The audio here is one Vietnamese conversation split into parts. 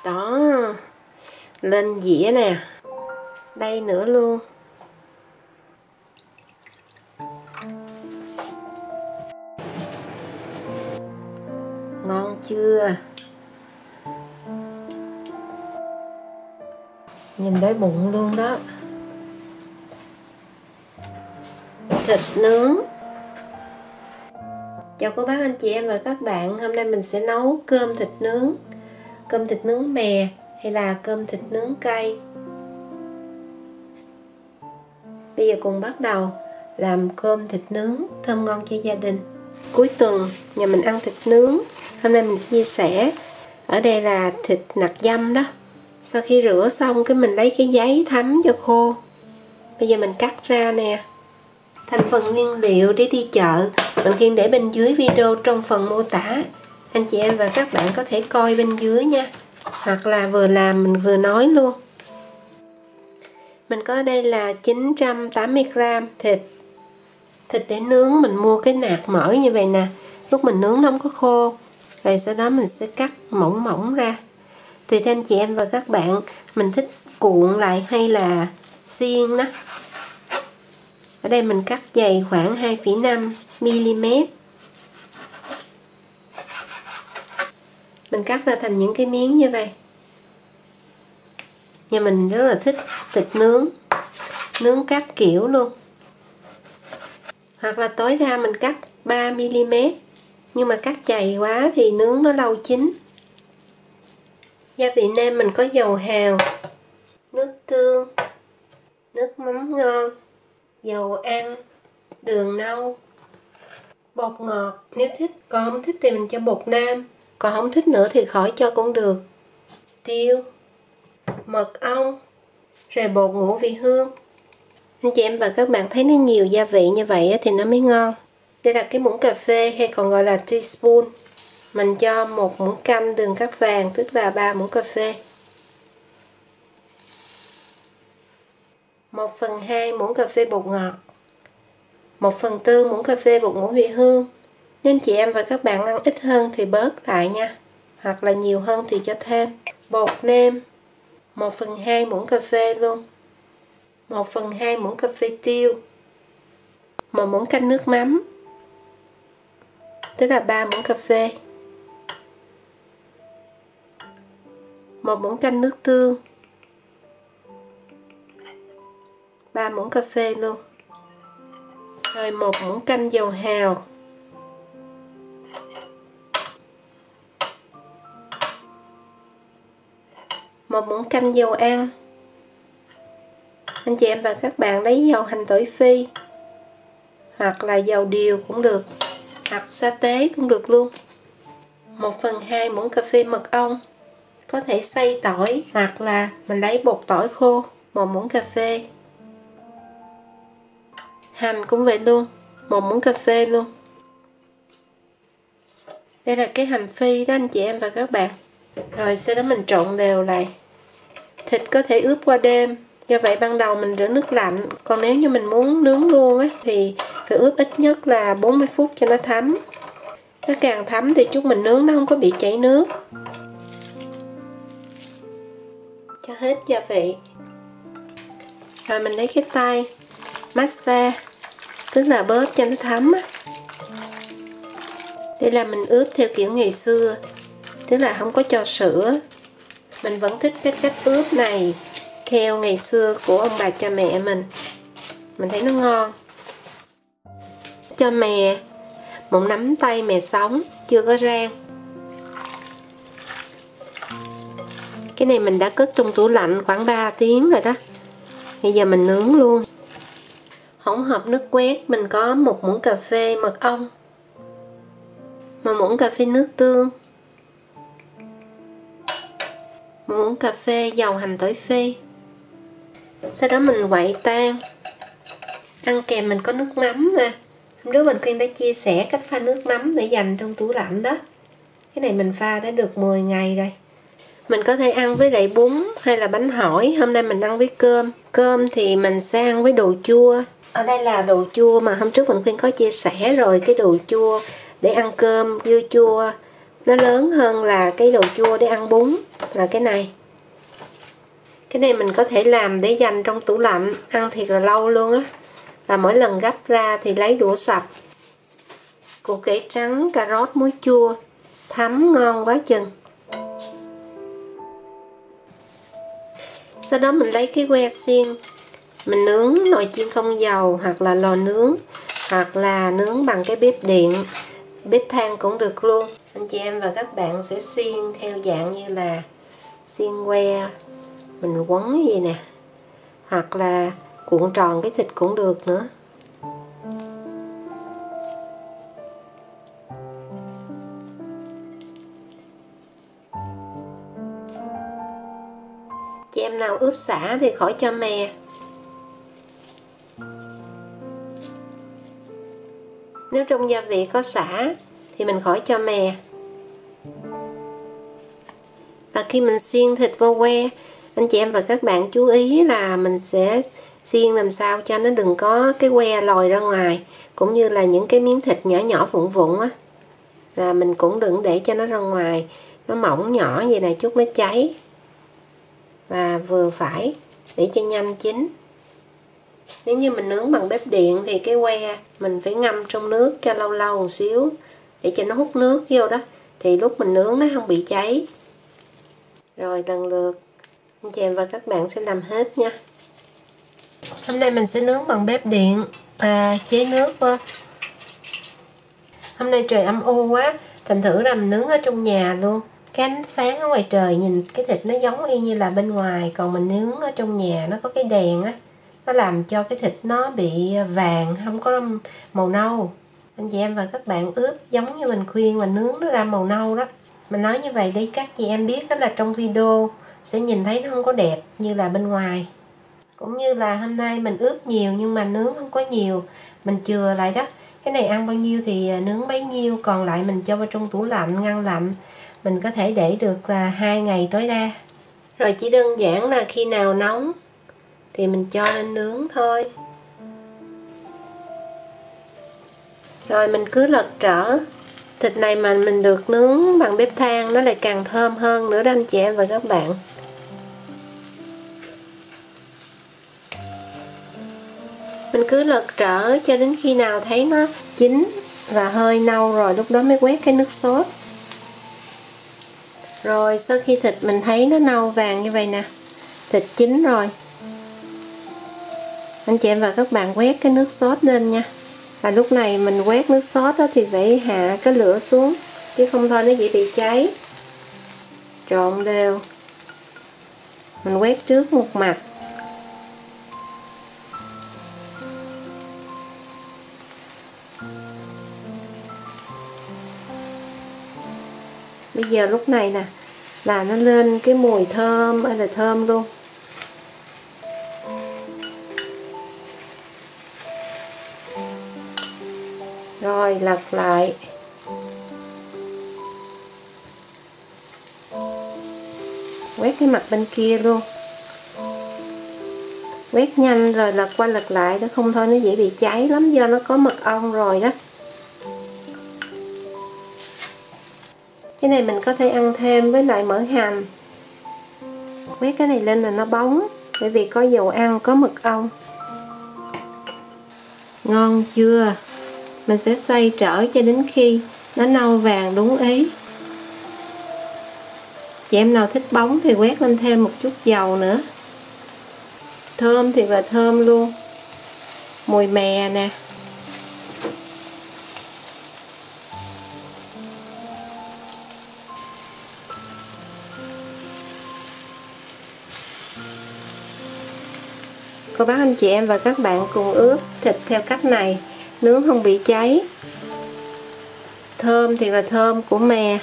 Đó, lên dĩa nè, đây nữa luôn. Ngon chưa? Nhìn đói bụng luôn đó. Thịt nướng. Chào cô bác anh chị em và các bạn. Hôm nay mình sẽ nấu cơm thịt nướng. Cơm thịt nướng mè hay là cơm thịt nướng cay. Bây giờ cùng bắt đầu làm cơm thịt nướng thơm ngon cho gia đình. Cuối tuần nhà mình ăn thịt nướng. Hôm nay mình chia sẻ. Ở đây là thịt nạc dăm đó. Sau khi rửa xong cái mình lấy cái giấy thấm cho khô. Bây giờ mình cắt ra nè. Thành phần nguyên liệu để đi chợ mình khiên để bên dưới video trong phần mô tả. Anh chị em và các bạn có thể coi bên dưới nha. Hoặc là vừa làm mình vừa nói luôn. Mình có ở đây là 980g thịt. Thịt để nướng mình mua cái nạc mỡ như vậy nè. Lúc mình nướng nó không có khô. Rồi sau đó mình sẽ cắt mỏng mỏng ra. Tùy theo anh chị em và các bạn mình thích cuộn lại hay là xiên đó. Ở đây mình cắt dày khoảng 2,5mm. Mình cắt ra thành những cái miếng như vậy. Nhà mình rất là thích thịt nướng. Nướng các kiểu luôn. Hoặc là tối ra mình cắt 3mm. Nhưng mà cắt dày quá thì nướng nó lâu chín. Gia vị nêm mình có dầu hào, nước tương, nước mắm ngon, dầu ăn, đường nâu, bột ngọt nếu thích, còn không thích thì mình cho bột nêm, còn không thích nữa thì khỏi cho cũng được, tiêu, mật ong, rồi bột ngũ vị hương. Anh chị em và các bạn thấy nó nhiều gia vị như vậy thì nó mới ngon. Đây là cái muỗng cà phê hay còn gọi là teaspoon. Mình cho 1 muỗng canh đường cát vàng, tức là 3 muỗng cà phê. 1/2 muỗng cà phê bột ngọt. 1/4 muỗng cà phê bột ngũ vị hương. Nếu chị em và các bạn ăn ít hơn thì bớt lại nha. Hoặc là nhiều hơn thì cho thêm. Bột nêm 1/2 muỗng cà phê luôn. 1/2 muỗng cà phê tiêu. 1 muỗng canh nước mắm, tức là 3 muỗng cà phê. 1 muỗng canh nước tương, 3 muỗng cà phê luôn. Rồi 1 muỗng canh dầu hào. Một muỗng canh dầu ăn. Anh chị em và các bạn lấy dầu hành tỏi phi hoặc là dầu điều cũng được, hoặc sa tế cũng được luôn. 1/2 muỗng cà phê mật ong, có thể xay tỏi hoặc là mình lấy bột tỏi khô. 1 muỗng cà phê. Hành cũng vậy luôn, 1 muỗng cà phê luôn. Đây là cái hành phi đó anh chị em và các bạn. Rồi sau đó mình trộn đều lại. Thịt có thể ướp qua đêm, do vậy ban đầu mình rửa nước lạnh. Còn nếu như mình muốn nướng luôn á thì phải ướp ít nhất là 40 phút cho nó thấm. Nó càng thấm thì chút mình nướng nó không có bị chảy nước. Cho hết gia vị. Rồi mình lấy cái tay massage, tức là bóp cho nó thấm á. Đây là mình ướp theo kiểu ngày xưa, tức là không có cho sữa. Mình vẫn thích cái cách ướp này theo ngày xưa của ông bà cha mẹ mình thấy nó ngon. Cho mè 1 nắm tay mè sống chưa có rang. Cái này mình đã cất trong tủ lạnh khoảng 3 tiếng rồi đó. Bây giờ mình nướng luôn. Hỗn hợp nước quét mình có 1 muỗng cà phê mật ong, 1 muỗng cà phê nước tương, 1 muỗng cà phê dầu hành tỏi phi. Sau đó mình quậy tan. Ăn kèm mình có nước mắm nè. Hôm trước mình Khuyên đã chia sẻ cách pha nước mắm để dành trong tủ lạnh đó. Cái này mình pha đã được 10 ngày rồi. Mình có thể ăn với lại bún hay là bánh hỏi. Hôm nay mình ăn với cơm. Cơm thì mình sẽ ăn với đồ chua. Ở đây là đồ chua mà hôm trước mình Khuyên có chia sẻ rồi. Cái đồ chua để ăn cơm dưa chua nó lớn hơn là cái đồ chua để ăn bún là cái này. Cái này mình có thể làm để dành trong tủ lạnh, ăn thiệt là lâu luôn á. Và mỗi lần gấp ra thì lấy đũa sạch. Củ cải trắng, cà rốt, muối chua, thấm ngon quá chừng. Sau đó mình lấy cái que xiên, mình nướng nồi chiên không dầu hoặc là lò nướng, hoặc là nướng bằng cái bếp điện, bếp than cũng được luôn. Anh chị em và các bạn sẽ xiên theo dạng như là xiên que, mình quấn gì nè, hoặc là cuộn tròn cái thịt cũng được nữa. Chị em nào ướp sả thì khỏi cho mè. Nếu trong gia vị có sả thì mình khỏi cho mè. Và khi mình xiên thịt vô que, anh chị em và các bạn chú ý là mình sẽ xiên làm sao cho nó đừng có cái que lòi ra ngoài, cũng như là những cái miếng thịt nhỏ nhỏ vụn vụn á, là mình cũng đừng để cho nó ra ngoài, nó mỏng nhỏ vậy này chút nó cháy. Và vừa phải để cho nhanh chín. Nếu như mình nướng bằng bếp điện thì cái que mình phải ngâm trong nước cho lâu lâu một xíu để cho nó hút nước vô đó, thì lúc mình nướng nó không bị cháy. Rồi lần lượt anh chị em và các bạn sẽ làm hết nha. Hôm nay mình sẽ nướng bằng bếp điện và chế nước vô. Hôm nay trời âm u quá, thành thử là mình nướng ở trong nhà luôn. Cái ánh sáng ở ngoài trời nhìn cái thịt nó giống y như là bên ngoài, còn mình nướng ở trong nhà nó có cái đèn á, nó làm cho cái thịt nó bị vàng, không có màu nâu. Anh chị em và các bạn ướp giống như mình khuyên mà nướng nó ra màu nâu đó. Mình nói như vậy để các chị em biết đó là trong video sẽ nhìn thấy nó không có đẹp như là bên ngoài. Cũng như là hôm nay mình ướp nhiều nhưng mà nướng không có nhiều, mình chừa lại đó. Cái này ăn bao nhiêu thì nướng bấy nhiêu, còn lại mình cho vào trong tủ lạnh ngăn lạnh. Mình có thể để được là 2 ngày tối đa. Rồi chỉ đơn giản là khi nào nóng thì mình cho lên nướng thôi. Rồi mình cứ lật trở. Thịt này mà mình được nướng bằng bếp than nó lại càng thơm hơn nữa đó anh chị em và các bạn. Mình cứ lật trở cho đến khi nào thấy nó chín và hơi nâu rồi lúc đó mới quét cái nước sốt. Rồi sau khi thịt mình thấy nó nâu vàng như vậy nè, thịt chín rồi, anh chị em và các bạn quét cái nước sốt lên nha. Và lúc này mình quét nước sốt đó thì phải hạ cái lửa xuống, chứ không thôi nó dễ bị cháy. Trộn đều. Mình quét trước một mặt. Bây giờ lúc này nè là nó lên cái mùi thơm ơi là thơm luôn. Rồi lật lại. Quét cái mặt bên kia luôn. Quét nhanh rồi lật qua lật lại đó, không thôi nó dễ bị cháy lắm do nó có mật ong rồi đó. Cái này mình có thể ăn thêm với lại mỡ hành. Quét cái này lên là nó bóng, bởi vì có dầu ăn, có mật ong. Ngon chưa? Mình sẽ xoay trở cho đến khi nó nâu vàng đúng ý. Chị em nào thích bóng thì quét lên thêm một chút dầu nữa. Thơm thì là thơm luôn. Mùi mè nè. Cô bác anh chị em và các bạn cùng ướp thịt theo cách này, nướng không bị cháy. Thơm thì là thơm của mè,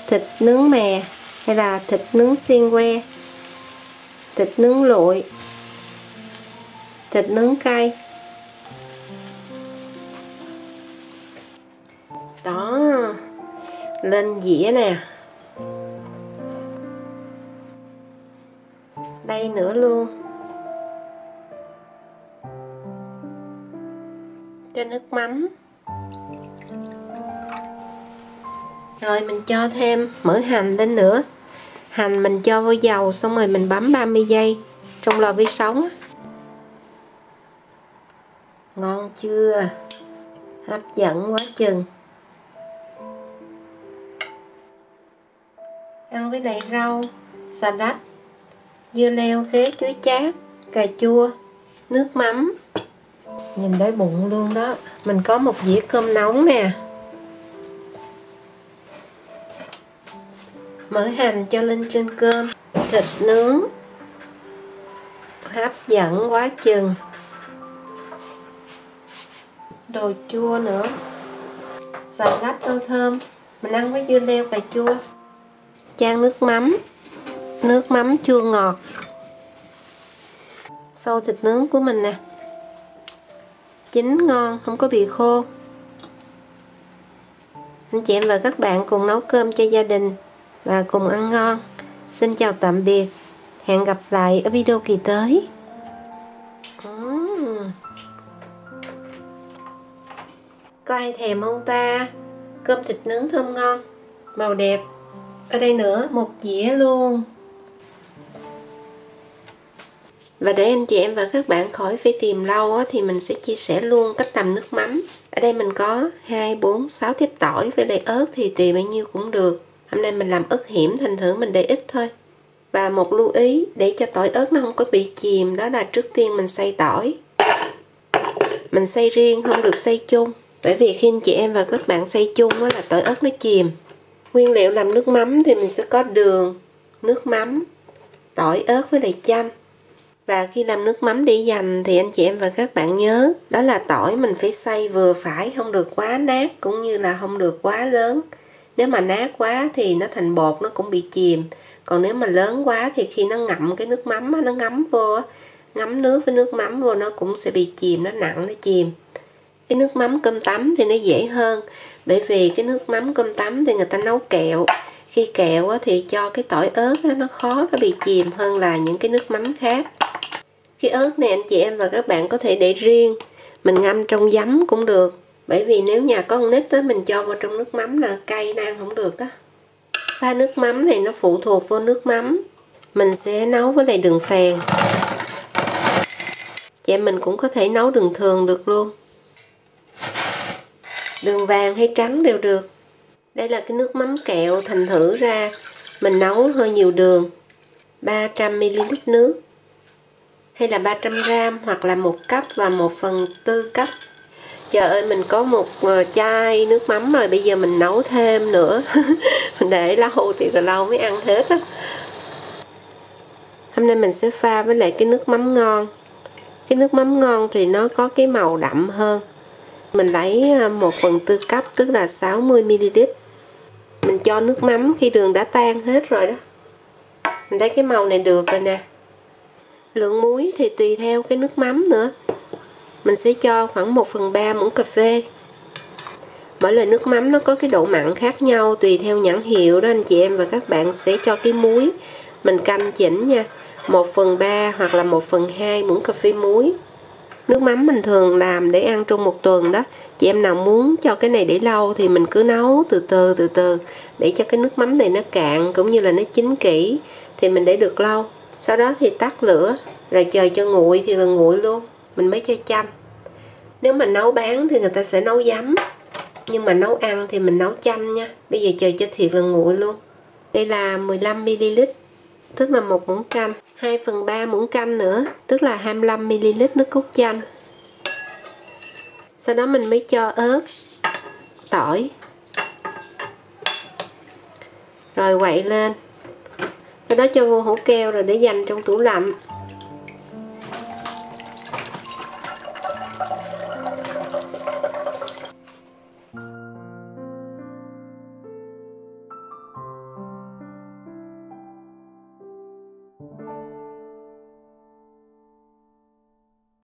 thịt nướng mè hay là thịt nướng xiên que, thịt nướng lụi, thịt nướng cay. Đó, lên dĩa nè. Đây nữa luôn. Cho nước mắm. Rồi mình cho thêm mỡ hành lên nữa. Hành mình cho vô dầu xong rồi mình bấm 30 giây trong lò vi sóng. Ngon chưa? Hấp dẫn quá chừng. Ăn với lại rau, xà lách, dưa leo, khế, chuối chát, cà chua, nước mắm. Nhìn đói bụng luôn đó. Mình có một dĩa cơm nóng nè. Mỡ hành cho lên trên cơm. Thịt nướng hấp dẫn quá chừng. Đồ chua nữa. Xà lách rau thơm. Mình ăn với dưa leo, cà chua. Chan nước mắm. Nước mắm chua ngọt. Xâu thịt nướng của mình nè. Chín ngon, không có bị khô. Anh chị em và các bạn cùng nấu cơm cho gia đình và cùng ăn ngon. Xin chào tạm biệt. Hẹn gặp lại ở video kỳ tới. Có ai thèm không ta? Cơm thịt nướng thơm ngon, màu đẹp. Ở đây nữa, một dĩa luôn. Và để anh chị em và các bạn khỏi phải tìm lâu á, thì mình sẽ chia sẻ luôn cách làm nước mắm. Ở đây mình có 2, 4, 6 tiếp tỏi với lại ớt thì tùy bao nhiêu cũng được. Hôm nay mình làm ớt hiểm thành thử mình để ít thôi. Và một lưu ý để cho tỏi ớt nó không có bị chìm, đó là trước tiên mình xay tỏi. Mình xay riêng, không được xay chung. Bởi vì khi anh chị em và các bạn xay chung á là tỏi ớt nó chìm. Nguyên liệu làm nước mắm thì mình sẽ có đường, nước mắm, tỏi ớt với lại chanh. Và khi làm nước mắm để dành thì anh chị em và các bạn nhớ, đó là tỏi mình phải xay vừa phải, không được quá nát cũng như là không được quá lớn. Nếu mà nát quá thì nó thành bột, nó cũng bị chìm. Còn nếu mà lớn quá thì khi nó ngậm cái nước mắm, nó ngấm vô, ngấm nước với nước mắm vô, nó cũng sẽ bị chìm, nó nặng, nó chìm. Cái nước mắm cơm tấm thì nó dễ hơn, bởi vì cái nước mắm cơm tấm thì người ta nấu kẹo. Khi kẹo thì cho cái tỏi ớt nó khó có bị chìm hơn là những cái nước mắm khác. Cái ớt này anh chị em và các bạn có thể để riêng, mình ngâm trong giấm cũng được. Bởi vì nếu nhà có con nít đó, mình cho vào trong nước mắm là cay ăn không được đó. Pha nước mắm này nó phụ thuộc vô nước mắm. Mình sẽ nấu với lại đường phèn. Chị em mình cũng có thể nấu đường thường được luôn. Đường vàng hay trắng đều được. Đây là cái nước mắm kẹo thành thử ra mình nấu hơi nhiều đường. 300ml nước. Hay là 300g hoặc là 1 cấp và 1/4 cấp. Trời ơi, mình có một chai nước mắm rồi, bây giờ mình nấu thêm nữa. Mình để lâu thì rồi lâu mới ăn hết á. Hôm nay mình sẽ pha với lại cái nước mắm ngon. Cái nước mắm ngon thì nó có cái màu đậm hơn. Mình lấy 1/4 cấp, tức là 60ml. Mình cho nước mắm khi đường đã tan hết rồi đó. Mình thấy cái màu này được rồi nè. Lượng muối thì tùy theo cái nước mắm nữa. Mình sẽ cho khoảng 1/3 muỗng cà phê. Mỗi loại nước mắm nó có cái độ mặn khác nhau, tùy theo nhãn hiệu đó anh chị em và các bạn sẽ cho cái muối. Mình canh chỉnh nha, 1/3 hoặc là 1/2 muỗng cà phê muối. Nước mắm mình thường làm để ăn trong một tuần đó. Chị em nào muốn cho cái này để lâu thì mình cứ nấu từ từ để cho cái nước mắm này nó cạn cũng như là nó chín kỹ thì mình để được lâu. Sau đó thì tắt lửa rồi chờ cho nguội thì là nguội luôn, mình mới cho chanh. Nếu mà nấu bán thì người ta sẽ nấu giấm, nhưng mà nấu ăn thì mình nấu chanh nha. Bây giờ chờ cho thiệt là nguội luôn. Đây là 15ml, tức là 1 muỗng canh. 2/3 muỗng canh nữa, tức là 25ml nước cốt chanh. Sau đó mình mới cho ớt, tỏi, rồi quậy lên. Sau đó cho vô hũ keo rồi để dành trong tủ lạnh.